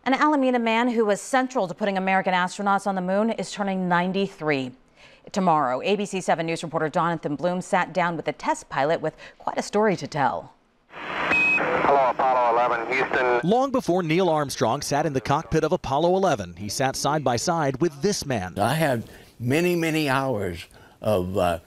An Alameda man who was central to putting American astronauts on the moon is turning 93. Tomorrow, ABC 7 News reporter Jonathan Bloom sat down with the test pilot with quite a story to tell. Hello, Apollo 11, Houston. Long before Neil Armstrong sat in the cockpit of Apollo 11, he sat side by side with this man. I had many hours of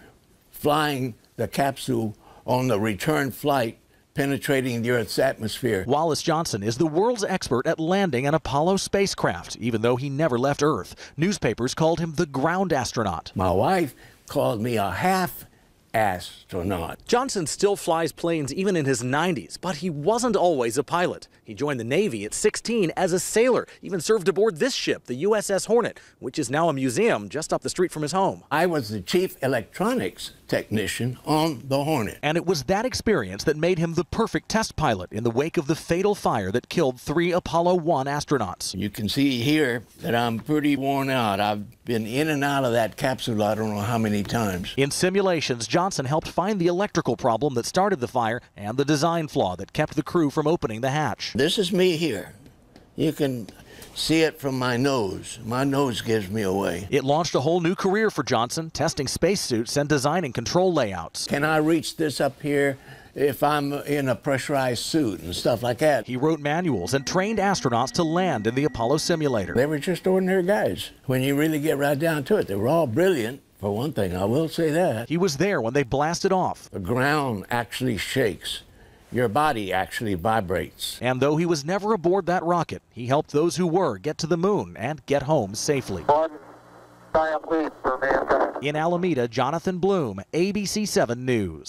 flying the capsule on the return flight, penetrating the Earth's atmosphere. Wallace Johnson is the world's expert at landing an Apollo spacecraft, even though he never left Earth. Newspapers called him the ground astronaut. My wife called me a half astronaut. Johnson still flies planes even in his 90s, but he wasn't always a pilot. He joined the Navy at 16 as a sailor, even served aboard this ship, the USS Hornet, which is now a museum just up the street from his home. I was the chief electronics technician on the Hornet. And it was that experience that made him the perfect test pilot in the wake of the fatal fire that killed 3 Apollo 1 astronauts. You can see here that I'm pretty worn out. I've been in and out of that capsule I don't know how many times. In simulations, Johnson helped find the electrical problem that started the fire and the design flaw that kept the crew from opening the hatch. This is me here. You can see it from my nose. My nose gives me away. It launched a whole new career for Johnson, testing spacesuits and designing control layouts. Can I reach this up here if I'm in a pressurized suit and stuff like that? He wrote manuals and trained astronauts to land in the Apollo simulator. They were just ordinary guys. When you really get right down to it, they were all brilliant. For one thing, I will say that. He was there when they blasted off. The ground actually shakes. Your body actually vibrates. And though he was never aboard that rocket, he helped those who were get to the moon and get home safely. In Alameda, Jonathan Bloom, ABC 7 News.